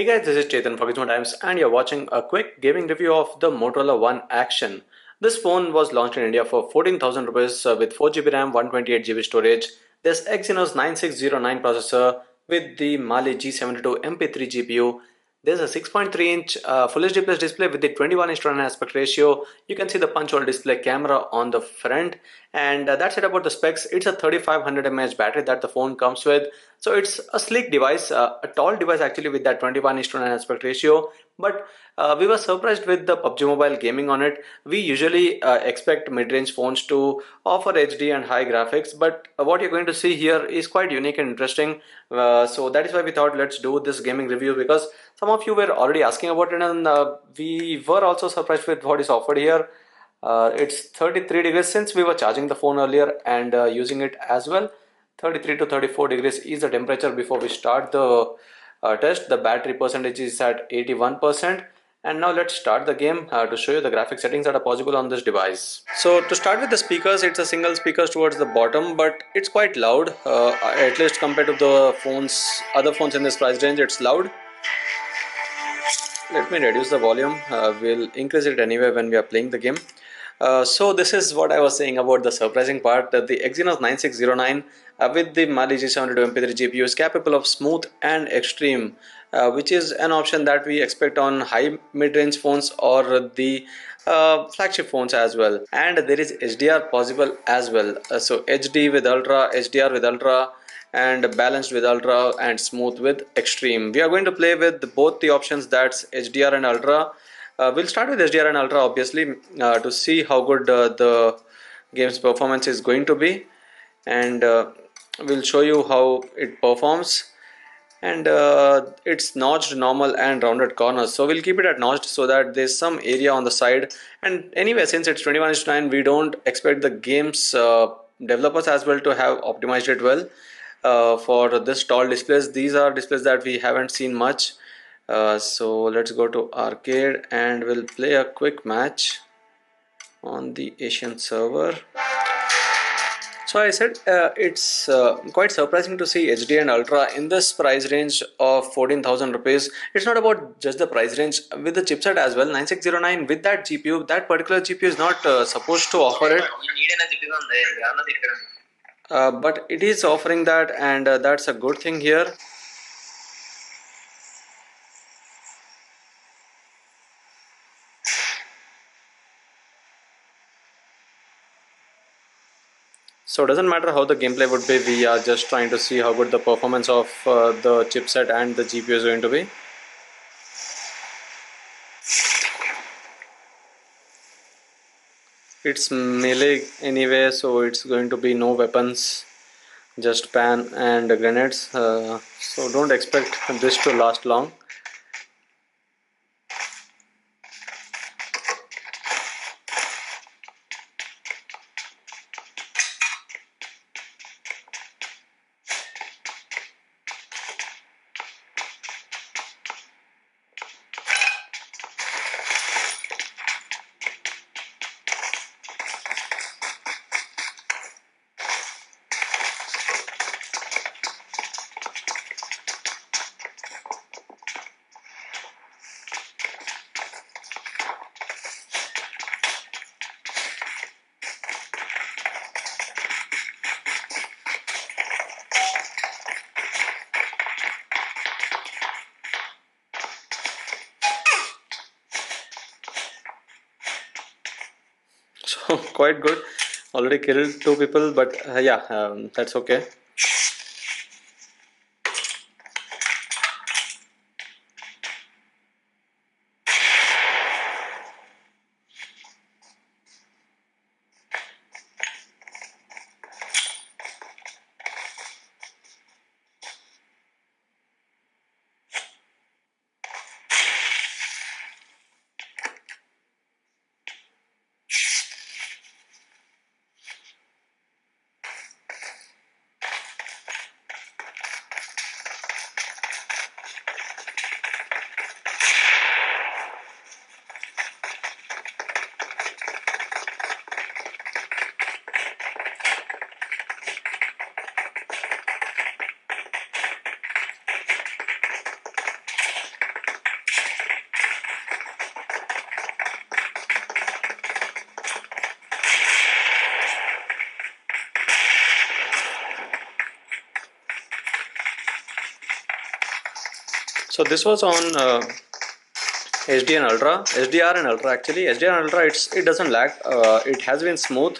Guys, this is Chetan for Gizmo Times and you're watching a quick gaming review of the Motorola One Action. This phone was launched in India for 14,000 rupees with 4GB RAM, 128GB storage. This Exynos 9609 processor with the Mali G72 MP3 GPU. There's a 6.3-inch Full HD Plus display with the 21:9 aspect ratio. You can see the punch hole display camera on the front, and that's it about the specs. It's a 3500 mAh battery that the phone comes with, so it's a sleek device, a tall device actually with that 21:9 aspect ratio. But we were surprised with the PUBG Mobile gaming on it. We usually expect mid-range phones to offer HD and high graphics, but what you're going to see here is quite unique and interesting. So that is why we thought let's do this gaming review, because some of you were already asking about it, and we were also surprised with what is offered here. It's 33 degrees since we were charging the phone earlier and using it as well. 33 to 34 degrees is the temperature before we start the test. The battery percentage is at 81%. And now let's start the game to show you the graphic settings that are possible on this device. So to start with the speakers, it's a single speakers towards the bottom, but it's quite loud, at least compared to the other phones in this price range. It's loud. Let me reduce the volume. We'll increase it anyway when we are playing the game. So this is what I was saying about the surprising part, that the Exynos 9609 with the Mali G72 MP3 GPU is capable of smooth and extreme, which is an option that we expect on high mid-range phones or the flagship phones as well. And there is HDR possible as well. So HD with Ultra, HDR with Ultra, and balanced with Ultra, and smooth with extreme. We are going to play with both the options, that's HDR and Ultra. We'll start with HDR and Ultra obviously, to see how good the game's performance is going to be, and we'll show you how it performs. And it's notched, normal and rounded corners, so we'll keep it at notched so that there's some area on the side. And anyway, since it's 21:9, we don't expect the game's developers as well to have optimized it well for this tall displays. These are displays that we haven't seen much. So let's go to arcade and we'll play a quick match on the Asian server. So I said it's quite surprising to see HD and Ultra in this price range of 14,000 rupees. It's not about just the price range, with the chipset as well, 9609 with that GPU. That particular GPU is not supposed to offer it. But it is offering that, and that's a good thing here. So it doesn't matter how the gameplay would be, we are just trying to see how good the performance of the chipset and the GPU is going to be. It's melee anyway, so it's going to be no weapons, just pan and grenades. So don't expect this to last long. So quite good. Already killed 2 people, but yeah, that's okay. So this was on HD and Ultra, HDR and Ultra actually. HDR and Ultra, it doesn't lag. It has been smooth.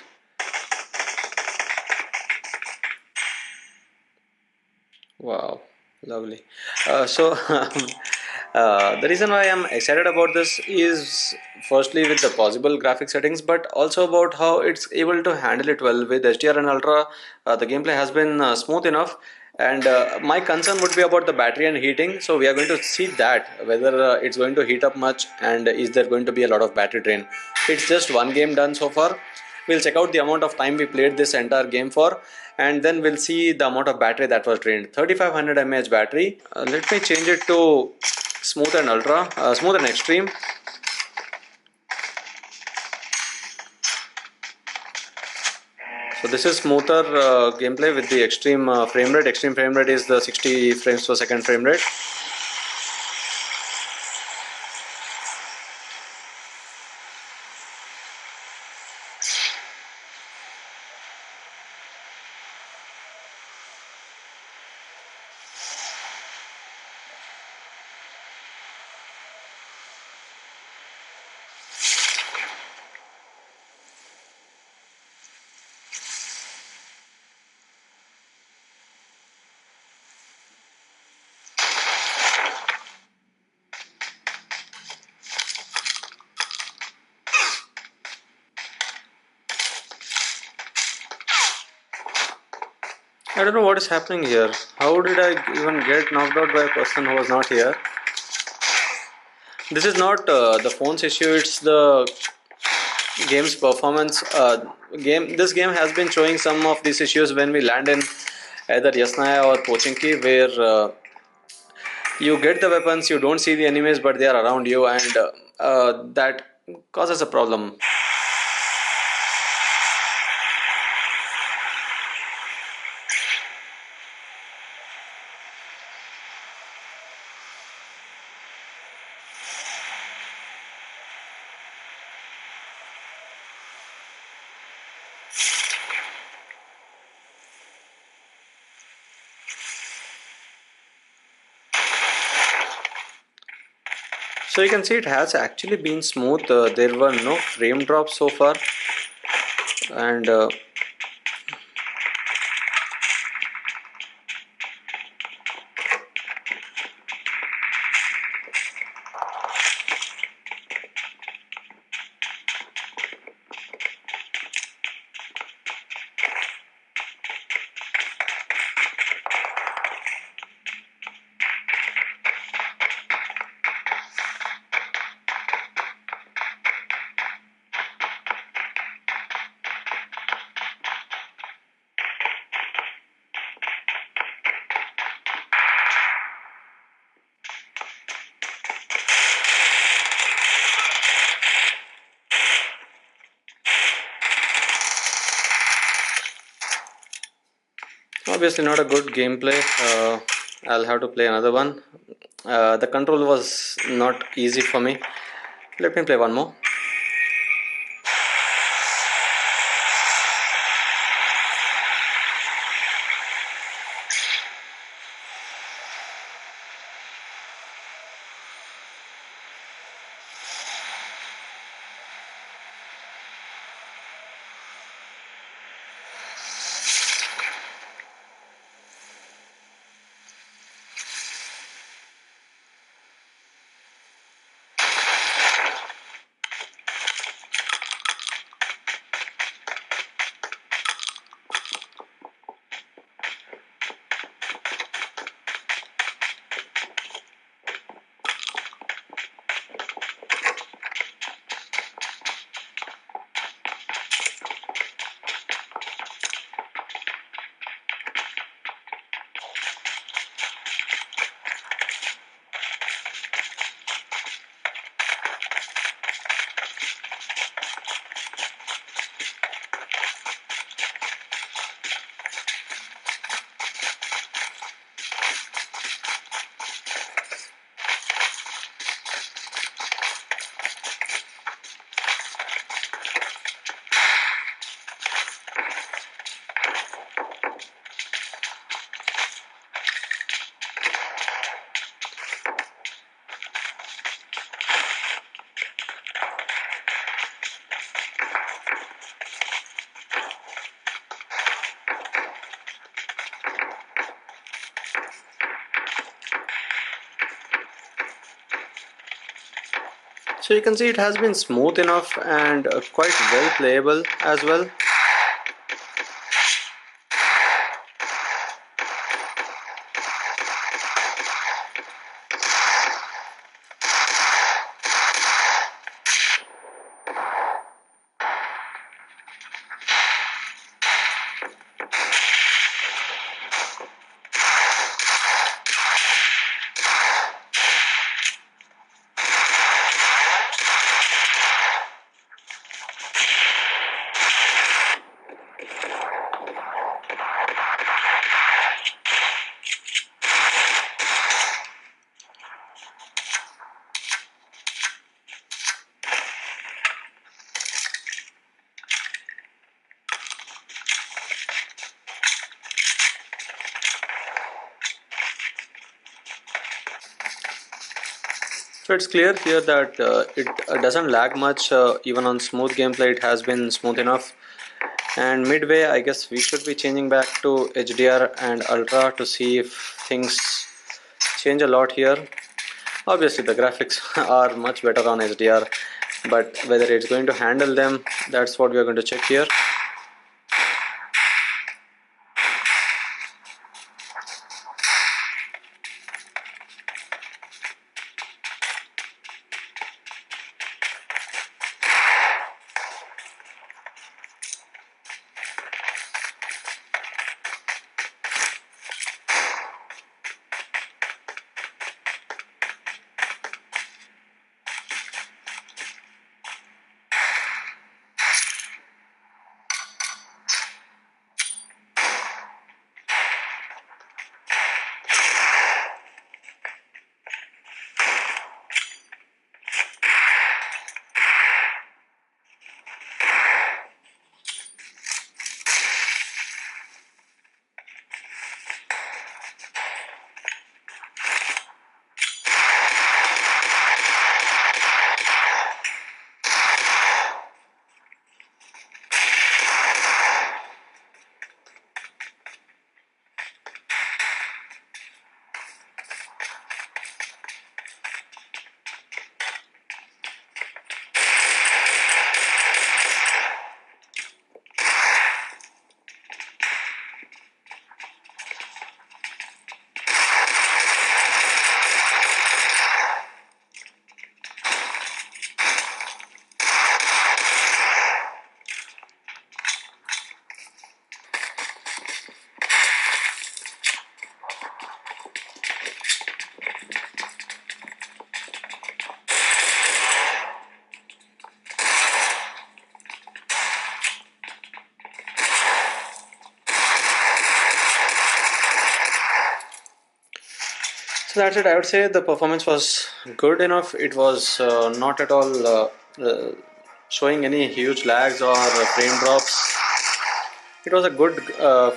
Wow, lovely. So the reason why I'm excited about this is firstly with the possible graphic settings, but also about how it's able to handle it well with HDR and Ultra. The gameplay has been smooth enough, and my concern would be about the battery and heating. So we are going to see that whether it's going to heat up much, and is there going to be a lot of battery drain. It's just one game done so far. We'll check out the amount of time we played this entire game for, and then we'll see the amount of battery that was drained. 3500 mAh battery. Let me change it to smooth and ultra, smooth and extreme. So this is smoother gameplay with the extreme frame rate. Extreme frame rate is the 60 frames per second frame rate. I don't know what is happening here. How did I even get knocked out by a person who was not here? This is not the phone's issue, it's the game's performance. This game has been showing some of these issues when we land in either Yasnaya or Pochinki, where you get the weapons, you don't see the enemies, but they are around you, and that causes a problem. So you can see it has actually been smooth. There were no frame drops so far, and obviously not a good gameplay. I'll have to play another one. The control was not easy for me. Let me play one more. So you can see it has been smooth enough and quite well playable as well. So it's clear here that it doesn't lag much, even on smooth gameplay it has been smooth enough. And midway I guess we should be changing back to HDR and Ultra to see if things change a lot here. Obviously the graphics are much better on HDR, but whether it's going to handle them, that's what we are going to check here. So that's it. I would say the performance was good enough. It was not at all showing any huge lags or frame drops. It was a good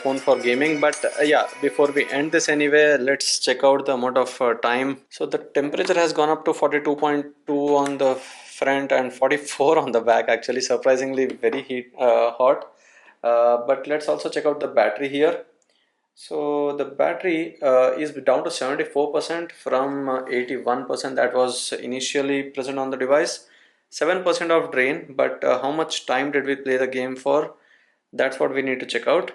phone for gaming, but yeah, before we end this anyway, let's check out the amount of time. So the temperature has gone up to 42.2 on the front and 44 on the back, actually surprisingly very hot. But let's also check out the battery here. So the battery is down to 74% from 81% that was initially present on the device. 7% of drain, but how much time did we play the game for? That's what we need to check out.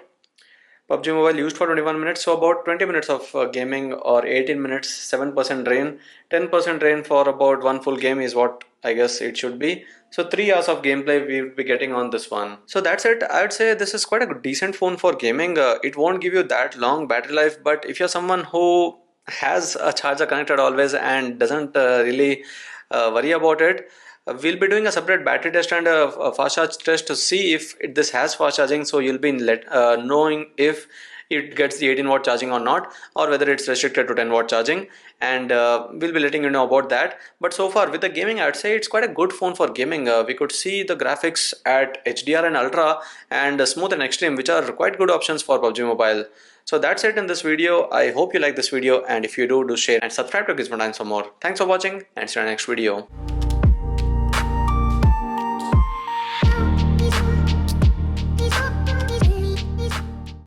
PUBG Mobile used for 21 minutes, so about 20 minutes of gaming or 18 minutes, 7% drain. 10% drain for about one full game is what I guess it should be. So 3 hours of gameplay we will be getting on this one. So that's it. I would say this is quite a decent phone for gaming. It won't give you that long battery life, but if you're someone who has a charger connected always and doesn't really worry about it, we'll be doing a separate battery test and a fast charge test to see if this has fast charging, so you'll be knowing if it gets the 18 watt charging or not, or whether it's restricted to 10 watt charging, and we'll be letting you know about that. But so far with the gaming, I'd say it's quite a good phone for gaming. We could see the graphics at HDR and Ultra and smooth and extreme, which are quite good options for PUBG Mobile. So that's it in this video. I hope you like this video, and if you do share and subscribe to Gizmo for more. Thanks for watching, and see you in the next video.